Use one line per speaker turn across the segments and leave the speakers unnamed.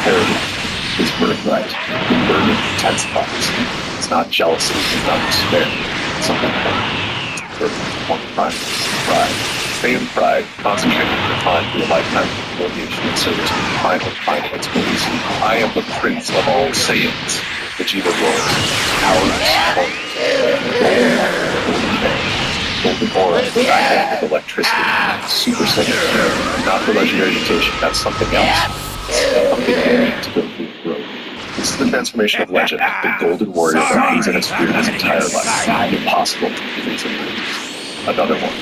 parity, his birthright. The burden intensifies. It's not jealousy, it's not despair. It's something more. More pride. Saiyan pride, concentrated and refined through a lifetime of humiliation and service to finally finding its release. I am the prince of all Saiyans. Vegeta roars. Power golden aura, backed with electricity. Super Saiyan. Not the legendary mutation, that's something else. Something unique to go through growth. This is the transformation of legend, the golden warrior that Frieza has feared his entire life. Impossible to defeat him. Another one.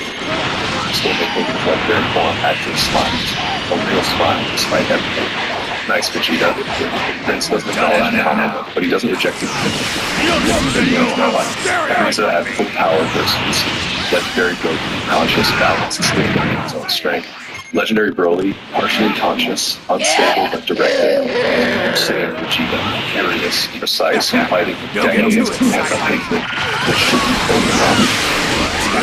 Still making his legendary form actually smiles. A real smile despite everything. Nice Vegeta. Prince doesn't acknowledge the compliment, but he doesn't reject it. Frieza at full power versus legendary Goku, conscious, balanced, stable in his own strength. Legendary Broly, partially conscious, unstable but directed. Saiyan Vegeta, furious, precise, fighting decades of hatred that should be overcome.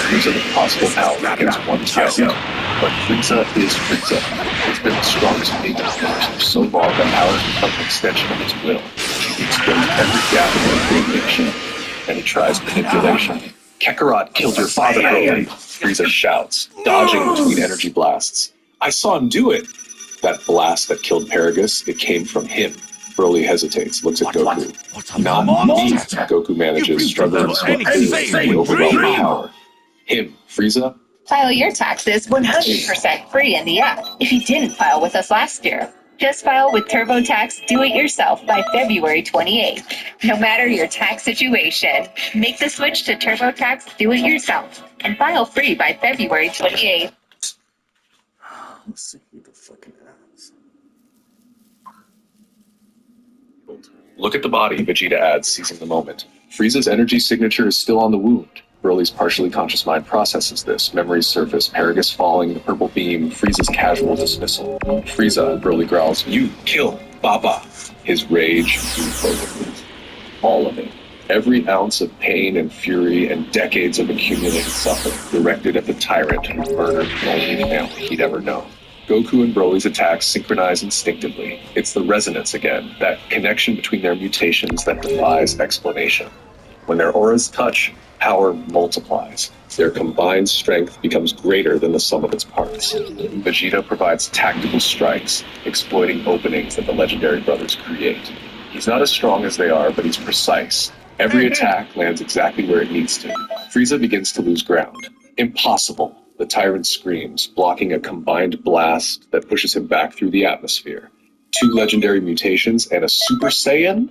Frieza with possible power against one tyrant. But Frieza is Frieza. He's been the strongest being in the universe for so long that power has become an extension of his will. He exploits every gap in the creation, and he tries manipulation. Kakarot killed your father, Broly. Frieza shouts, dodging between energy blasts. I saw him do it! That blast that killed Paragus, it came from him. Broly hesitates, looks at Goku. Not me, Goku manages, struggling with overwhelming power. Him, Frieza?
File your taxes 100% free in the app if you didn't file with us last year. Just file with TurboTax Do-It-Yourself by February 28th. No matter your tax situation, make the switch to TurboTax Do-It-Yourself and file free by February 28th.
Let's see who the fucking ass. Look at the body, Vegeta adds, seizing the moment. Frieza's energy signature is still on the wound. Broly's partially conscious mind processes this. Memories surface, Paragus falling, the purple beam, Frieza's casual dismissal. Frieza, Broly growls, you kill Baba. His rage, all of it. Every ounce of pain and fury and decades of accumulated suffering directed at the tyrant who murdered the only family he'd ever known. Goku and Broly's attacks synchronize instinctively. It's the resonance again, that connection between their mutations that defies explanation. When their auras touch, power multiplies. Their combined strength becomes greater than the sum of its parts. Vegeta provides tactical strikes, exploiting openings that the legendary brothers create. He's not as strong as they are, but he's precise. Every attack lands exactly where it needs to. Frieza begins to lose ground. Impossible, the tyrant screams, blocking a combined blast that pushes him back through the atmosphere. 2 legendary mutations and a Super Saiyan?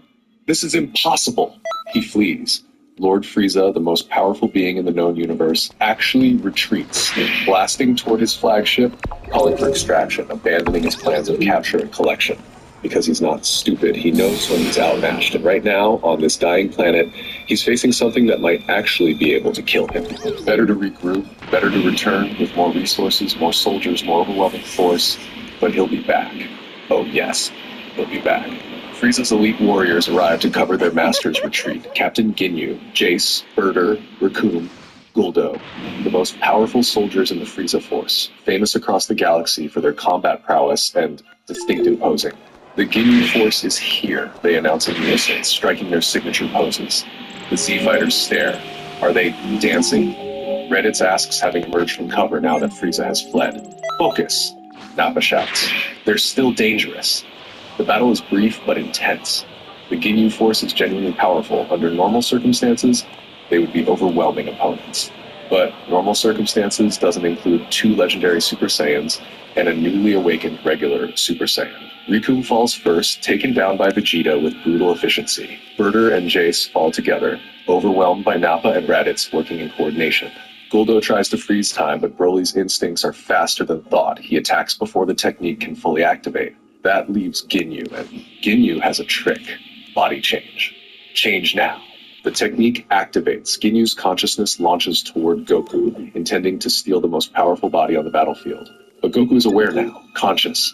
This is impossible. He flees. Lord Frieza, the most powerful being in the known universe, actually retreats, blasting toward his flagship, calling for extraction, abandoning his plans of capture and collection. Because he's not stupid, he knows when he's outmatched, and right now, on this dying planet, he's facing something that might actually be able to kill him. Better to regroup, better to return with more resources, more soldiers, more overwhelming force, but he'll be back. Oh yes, he'll be back. Frieza's elite warriors arrive to cover their master's retreat. Captain Ginyu, Jace, Herder, Raccoon, Guldo, the most powerful soldiers in the Frieza force, famous across the galaxy for their combat prowess and distinctive posing. The Ginyu force is here, they announce in unison, striking their signature poses. The Z-fighters stare. Are they dancing? Reddit asks, having emerged from cover now that Frieza has fled. Focus! Nappa shouts. They're still dangerous. The battle is brief but intense. The Ginyu force is genuinely powerful. Under normal circumstances, they would be overwhelming opponents. But normal circumstances doesn't include 2 legendary Super Saiyans and a newly awakened regular Super Saiyan. Riku falls first, taken down by Vegeta with brutal efficiency. Herder and Jace fall together, overwhelmed by Nappa and Raditz working in coordination. Guldo tries to freeze time, but Broly's instincts are faster than thought. He attacks before the technique can fully activate. That leaves Ginyu, and Ginyu has a trick. Body change. Change now. The technique activates. Ginyu's consciousness launches toward Goku, intending to steal the most powerful body on the battlefield. But Goku is aware now, conscious,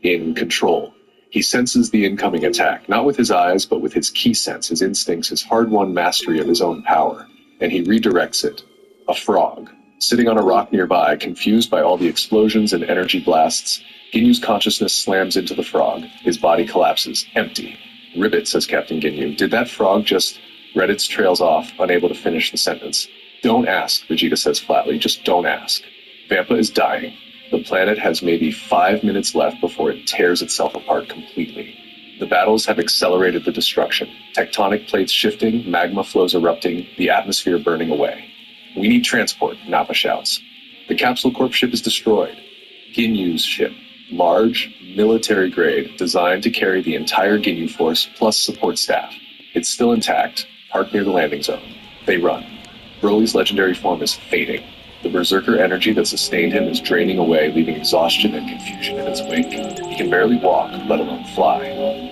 in control. He senses the incoming attack, not with his eyes, but with his key sense, his instincts, his hard-won mastery of his own power. And he redirects it. A frog. Sitting on a rock nearby, confused by all the explosions and energy blasts, Ginyu's consciousness slams into the frog. His body collapses, empty. Ribbit, says Captain Ginyu. Did that frog just... Reddit's trails off, unable to finish the sentence. Don't ask, Vegeta says flatly. Just don't ask. Vampa is dying. The planet has maybe 5 minutes left before it tears itself apart completely. The battles have accelerated the destruction. Tectonic plates shifting, magma flows erupting, the atmosphere burning away. We need transport, Nappa shouts. The Capsule Corp ship is destroyed. Ginyu's ship. Large, military-grade, designed to carry the entire Ginyu force plus support staff. It's still intact, parked near the landing zone. They run. Broly's legendary form is fading. The berserker energy that sustained him is draining away, leaving exhaustion and confusion in its wake. He can barely walk, let alone fly.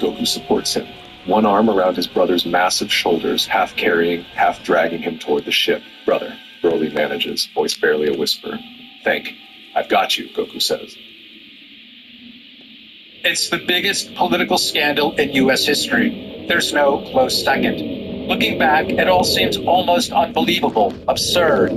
Goku supports him, one arm around his brother's massive shoulders, half carrying, half dragging him toward the ship. Brother, Broly manages, voice barely a whisper. Think. I've got you, Goku says.
It's the biggest political scandal in U.S. history. There's no close second. Looking back, it all seems almost unbelievable, absurd.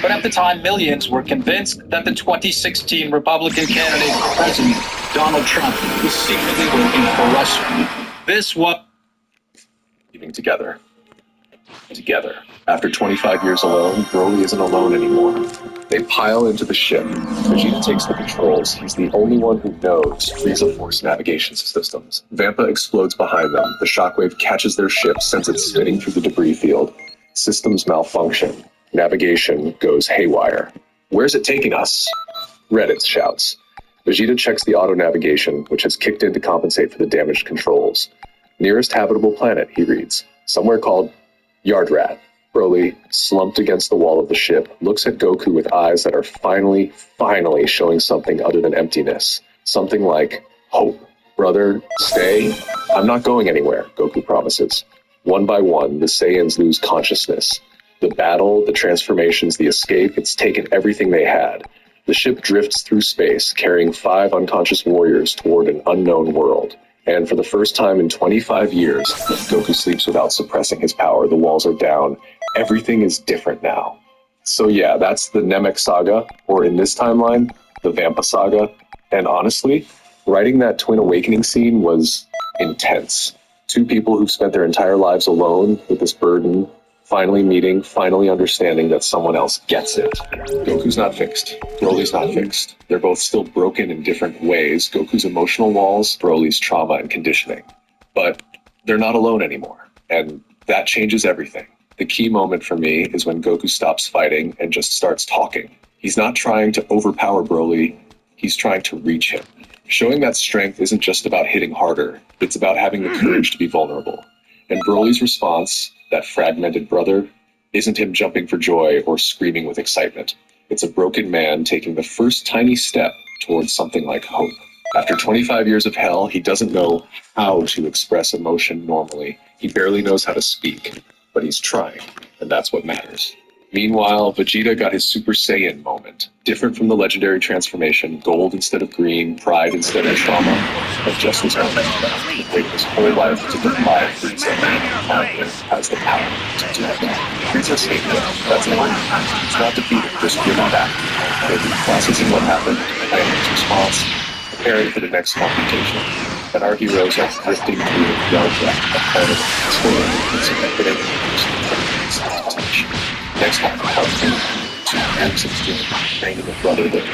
But at the time, millions were convinced that the 2016 Republican candidate for president, Donald Trump, was secretly working for Russia. This was...
Leaving together. Together. After 25 years alone, Broly isn't alone anymore. They pile into the ship. Vegeta takes the controls. He's the only one who knows Frieza Force navigation systems. Vampa explodes behind them. The shockwave catches their ship, sends it spinning through the debris field. Systems malfunction. Navigation goes haywire. Where's it taking us? Reddit shouts. Vegeta checks the auto-navigation, which has kicked in to compensate for the damaged controls. Nearest habitable planet, he reads. Somewhere called Yardrat. Broly, slumped against the wall of the ship, looks at Goku with eyes that are finally showing something other than emptiness. Something like hope. Brother, stay. I'm not going anywhere, Goku promises. One by one, the Saiyans lose consciousness. The battle, the transformations, the escape, it's taken everything they had. The ship drifts through space, carrying 5 unconscious warriors toward an unknown world. And for the first time in 25 years, Goku sleeps without suppressing his power. The walls are down. Everything is different now. So yeah, that's the Namek Saga, or in this timeline, the Vampa Saga. And honestly, writing that Twin Awakening scene was intense. 2 people who've spent their entire lives alone with this burden, finally meeting, finally understanding that someone else gets it. Goku's not fixed. Broly's not fixed. They're both still broken in different ways. Goku's emotional walls, Broly's trauma and conditioning. But they're not alone anymore. And that changes everything. The key moment for me is when Goku stops fighting and just starts talking. He's not trying to overpower Broly. He's trying to reach him. Showing that strength isn't just about hitting harder. It's about having the courage to be vulnerable. And Broly's response, that fragmented brother, isn't him jumping for joy or screaming with excitement. It's a broken man taking the first tiny step towards something like hope. After 25 years of hell, he doesn't know how to express emotion normally. He barely knows how to speak, but he's trying, and that's what matters. Meanwhile, Vegeta got his Super Saiyan moment. Different from the legendary transformation, gold instead of green, pride instead of trauma, but just as moment. He waited his whole life to defy Frieza, and finally has the power to do that. Frieza saved him. That's it. He's not defeated, just given back. Maybe processing what happened, planning his response, preparing for the next confrontation. And our heroes are drifting through Yardrat, a planet exploring its infinite touch. Next time, how to 2 years of training a brother that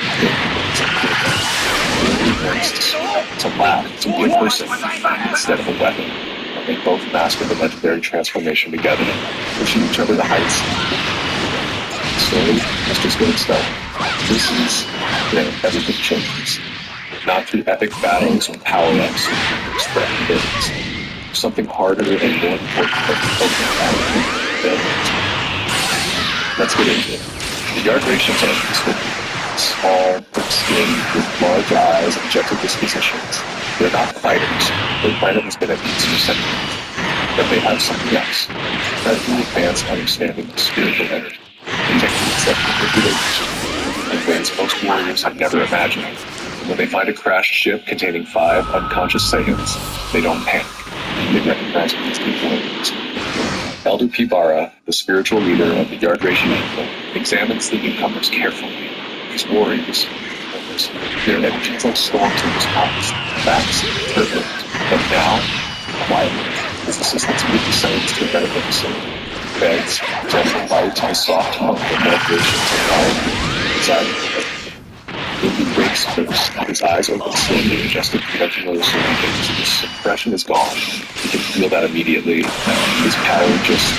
to laugh, to be a person instead of a weapon. And they both master the legendary transformation together, pushing each other to heights. Slowly, it's just getting started. This is when everything changes. Not through epic battles or power-ups or spread abilities. Something harder and more important than the Let's get into it. The Yardratians are peaceful, small, thick-skinned, with large eyes and gentle dispositions. They're not fighters. Their planet has been at peace for centuries. But they have something else. Incredibly advanced understanding of spiritual energy. Techniques that manipulate in ways most warriors have never imagined. And when they find a crashed ship containing 5 unconscious Saiyans, they don't panic. They recognize what these people are. Elder Pibara, the spiritual leader of the Yard Ration people, examines the newcomers carefully. These warriors, their energies like storms in his past, facts turbulent, but now, quietly. His assistants move the saints to a medical facility. Beds, gentle light, and a soft hum of meditation technology. Inside, he breaks first, his eyes open slowly, adjusting to unfamiliar surroundings. His suppression is gone. He can feel that immediately. His power just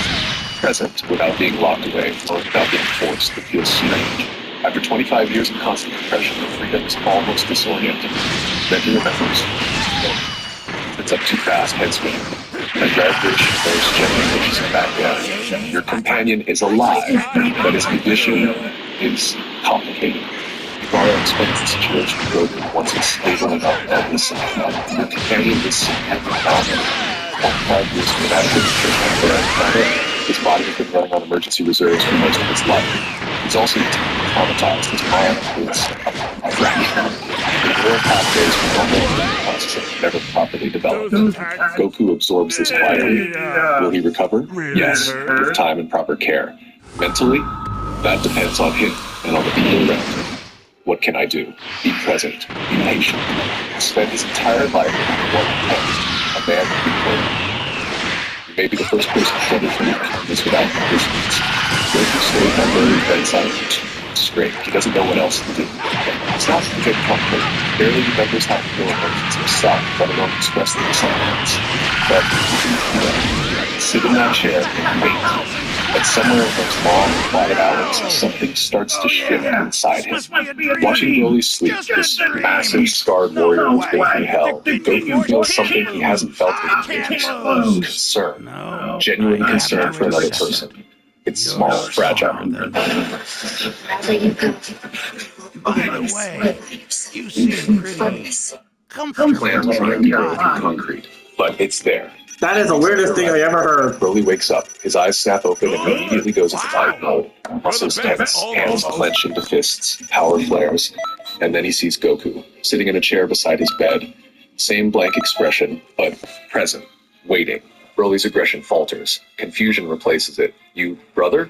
present without being locked away or without being forced. It feels strange. After 25 years of constant compression, the freedom is almost disorienting. Then he remembers. It's up too fast, head spinning. As vibration goes gently pushes him back down. Your companion is alive, but his condition is complicated. Ibarra explains the situation to Goku once it's stable enough and listen. Your companion is significant. 25 years of inadequate nutrition. His body has been running on emergency reserves for most of his life. He's also traumatized. His mind is fractured. The neural pathways for normal processing never properly developed. Goku absorbs this quietly. Will he recover? Yes, with time and proper care. Mentally, that depends on him and on the people around him. What can I do? Be present. Be patient. Spend his entire life with one intent. A man who can learn. You may be the first person to understand this without conditions. Goku stayed by Broly's bedside for 2 years straight. He doesn't know what else to do. It's not to get comfort. He barely remembers how to feel emotions himself, let alone express them to someone else. But sit in that chair and wait. But somewhere in those long, quiet hours, something starts to shift inside him. Watching Broly sleep, this massive, scarred warrior who's been through hell, Goku feels something he hasn't felt in years. Concern. Genuine concern for another person. It's small, fragile.
By the way, you seem pretty comfortable.
Plant is like concrete, but it's there.
That is the weirdest thing I ever heard.
Broly wakes up. His eyes snap open and he immediately goes into fight mode. Muscles tense, hands clench into fists, power flares. And then he sees Goku, sitting in a chair beside his bed. Same blank expression, but present, waiting. Broly's aggression falters. Confusion replaces it. You, brother?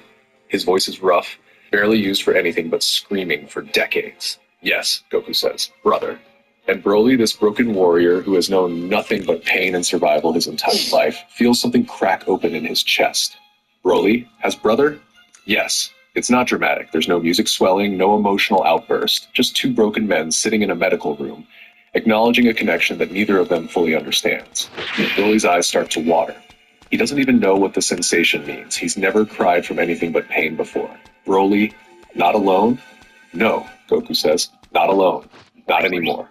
His voice is rough, barely used for anything but screaming for decades. Yes, Goku says, brother. And Broly, this broken warrior who has known nothing but pain and survival his entire life, feels something crack open in his chest. Broly has brother? Yes. It's not dramatic. There's no music swelling, no emotional outburst. Just 2 broken men sitting in a medical room, acknowledging a connection that neither of them fully understands. Broly's eyes start to water. He doesn't even know what the sensation means. He's never cried from anything but pain before. Broly, not alone? No, Goku says, not alone. Not anymore.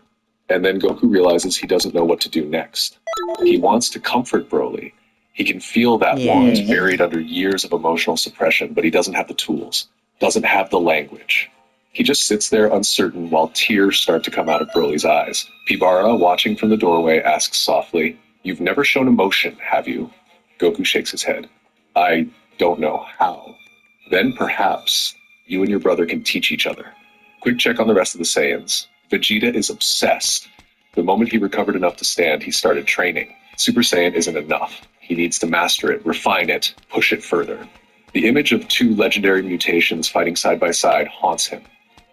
And then Goku realizes he doesn't know what to do next. He wants to comfort Broly. He can feel that want buried under years of emotional suppression, but he doesn't have the tools, doesn't have the language. He just sits there uncertain while tears start to come out of Broly's eyes. Pibara, watching from the doorway, asks softly, "You've never shown emotion, have you?" Goku shakes his head. "I don't know how." "Then perhaps you and your brother can teach each other." Quick check on the rest of the Saiyans. Vegeta is obsessed. The moment he recovered enough to stand, he started training. Super Saiyan isn't enough. He needs to master it, refine it, push it further. The image of 2 legendary mutations fighting side by side haunts him.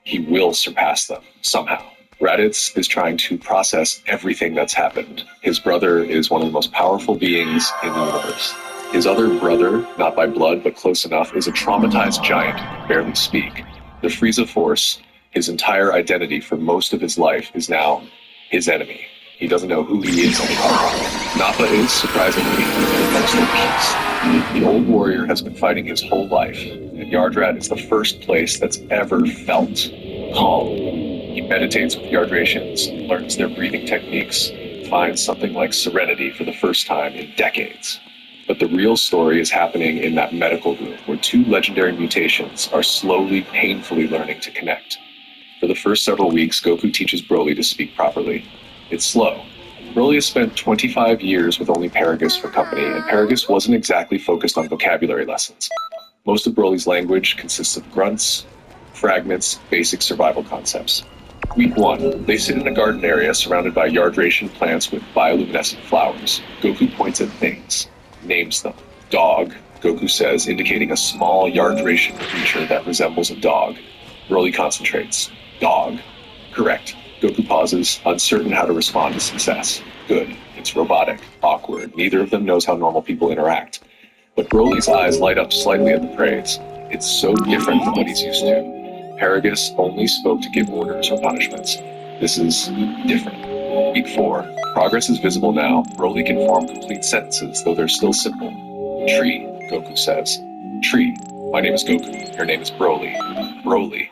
He will surpass them, somehow. Raditz is trying to process everything that's happened. His brother is one of the most powerful beings in the universe. His other brother, not by blood but close enough, is a traumatized giant who can barely speak. The Frieza Force, his entire identity for most of his life, is now his enemy. He doesn't know who he is anymore. Nappa is, surprisingly, the most at peace. The old warrior has been fighting his whole life, and Yardrat is the first place that's ever felt calm. He meditates with Yardratians, learns their breathing techniques, finds something like serenity for the first time in decades. But the real story is happening in that medical room, where 2 legendary mutations are slowly, painfully learning to connect. For the first several weeks, Goku teaches Broly to speak properly. It's slow. Broly has spent 25 years with only Paragus for company, and Paragus wasn't exactly focused on vocabulary lessons. Most of Broly's language consists of grunts, fragments, basic survival concepts. Week 1, they sit in a garden area surrounded by Yardration plants with bioluminescent flowers. Goku points at things, names them. Dog, Goku says, indicating a small yard-ration creature that resembles a dog. Broly concentrates. Dog. Correct. Goku pauses, uncertain how to respond to success. Good. It's robotic. Awkward. Neither of them knows how normal people interact. But Broly's eyes light up slightly at the praise. It's so different from what he's used to. Paragus only spoke to give orders or punishments. This is different. Week 4. Progress is visible now. Broly can form complete sentences, though they're still simple. Tree, Goku says. Tree. My name is Goku. Your name is Broly. Broly.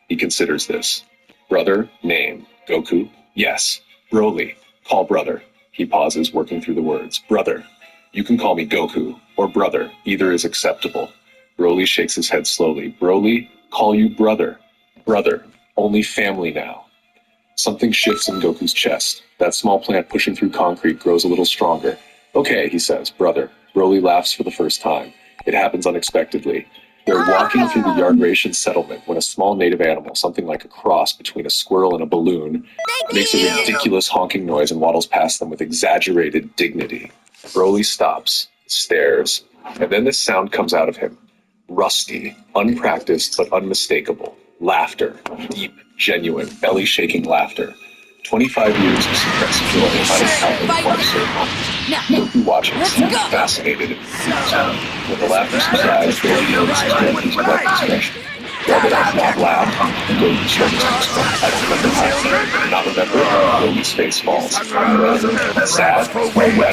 He considers this. Brother, name. Goku. Yes. Broly. Call brother. He pauses, working through the words. Brother. You can call me Goku, or brother. Either is acceptable. Broly shakes his head slowly. Broly, call you brother. Brother. Only family now. Something shifts in Goku's chest. That small plant pushing through concrete grows a little stronger. Okay, he says, brother. Broly laughs for the first time. It happens unexpectedly. They're walking through the yard-ration settlement when a small native animal, something like a cross between a squirrel and a balloon, makes a ridiculous honking noise and waddles past them with exaggerated dignity. Broly stops, stares, and then this sound comes out of him. Rusty, unpracticed but unmistakable. Laughter. Deep, genuine, belly-shaking laughter. 25 years of suppressed joy might have come in one circle. Goku watches, fascinated and confused. When the laughter subsides, Broly notices Goku's correct expression. While they have not laughed, Goku struggles to explain. I don't remember how. Not remember? Broly's face falls. Sad? I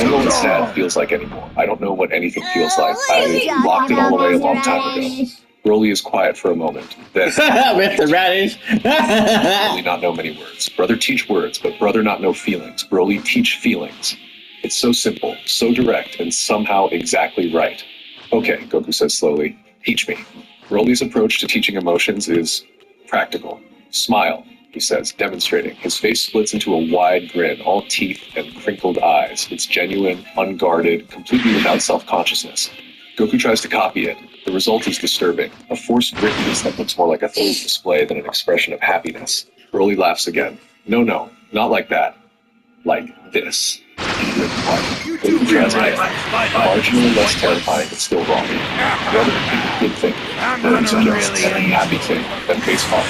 don't know what sad feels like anymore. I don't know what anything feels like. I locked it all away a long time ago. Broly is quiet for a moment. Then,
With the radish.
Broly not know many words. Brother teach words, but brother not know feelings. Broly teach feelings. It's so simple, so direct, and somehow exactly right. Okay, Goku says slowly. Teach me. Broly's approach to teaching emotions is practical. Smile, he says, demonstrating. His face splits into a wide grin, all teeth and crinkled eyes. It's genuine, unguarded, completely without self-consciousness. Goku tries to copy it. The result is disturbing. A forced grittiness that looks more like a fool's display than an expression of happiness. Broly laughs again. No, not like that. Like this. Goku tries again. Marginally less terrifying, but still wrong. The other good thing. Bird suggests a happy thing, then face off.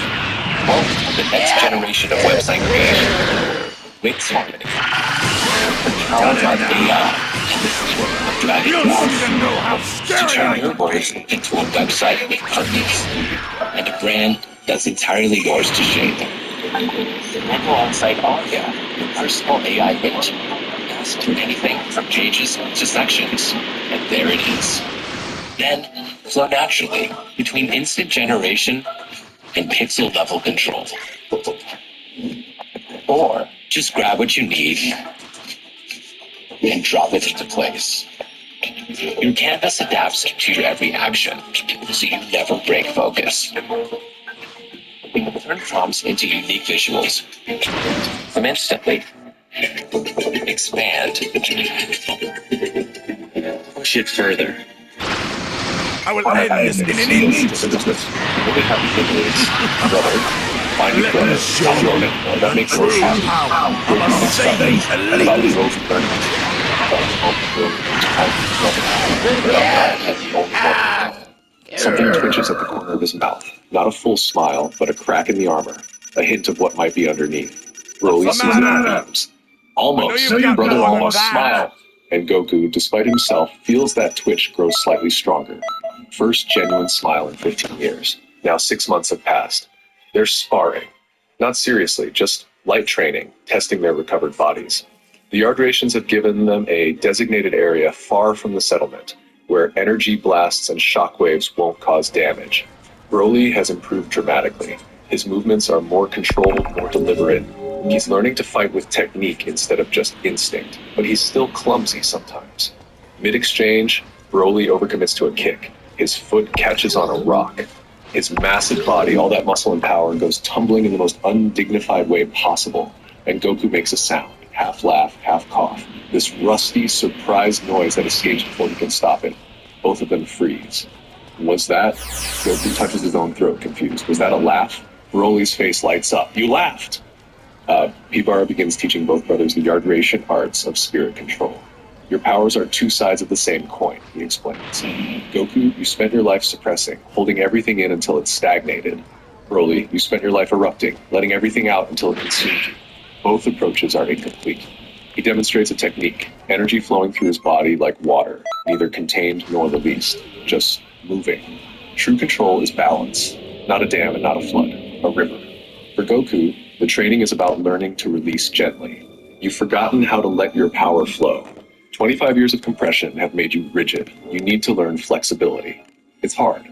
Well, the next generation of website creation. Waits harmony. Powered by AI.
You don't even know how
To turn
scary
your words into a website with partners and a brand that's entirely yours to shape. And alongside Aria, your personal AI agent. Ask for anything from pages to sections, and there it is. Then flow naturally between instant generation and pixel level control. Or just grab what you need and drop it into place. Your canvas adapts to your every action, so you never break focus. Turn prompts into unique visuals. From instantly. Expand. Push it further.
I will end this in an instant.
Really happy thing is, brother, find your
Let
brother,
me show
I'll
you
own it. That
the
makes
true
us happy.
power of a Saiyan
And about the
elite.
growth of learning. Something twitches at the corner of his mouth. Not a full smile, but a crack in the armor. A hint of what might be underneath. Broly
What's the
sees it
matter?
and beams. Almost.
I know you've got
Brother
more than
almost
that.
smiled. And Goku, despite himself, feels that twitch grow slightly stronger. First genuine smile in 15 years. Now 6 months have passed. They're sparring. Not seriously, just light training, testing their recovered bodies. The yard rations have given them a designated area far from the settlement, where energy blasts and shockwaves won't cause damage. Broly has improved dramatically. His movements are more controlled, more deliberate. He's learning to fight with technique instead of just instinct, but he's still clumsy sometimes. Mid-exchange, Broly overcommits to a kick. His foot catches on a rock. His massive body, all that muscle and power, goes tumbling in the most undignified way possible, and Goku makes a sound, half laugh, half cough. This rusty, surprised noise that escapes before he can stop it. Both of them freeze. Was that? Goku touches his own throat, confused. Was that a laugh? Broly's face lights up. You laughed! Pibara begins teaching both brothers the yard ration arts of spirit control. Your powers are two sides of the same coin. he explains. Goku, you spent your life suppressing, holding everything in until it stagnated. Broly, you spent your life erupting, letting everything out until it consumed you. Both approaches are incomplete. He demonstrates a technique, energy flowing through his body like water, neither contained nor released, just moving. True control is balance, not a dam and not a flood, a river. For Goku, the training is about learning to release gently. You've forgotten how to let your power flow. 25 years of compression have made you rigid. You need to learn flexibility. It's hard,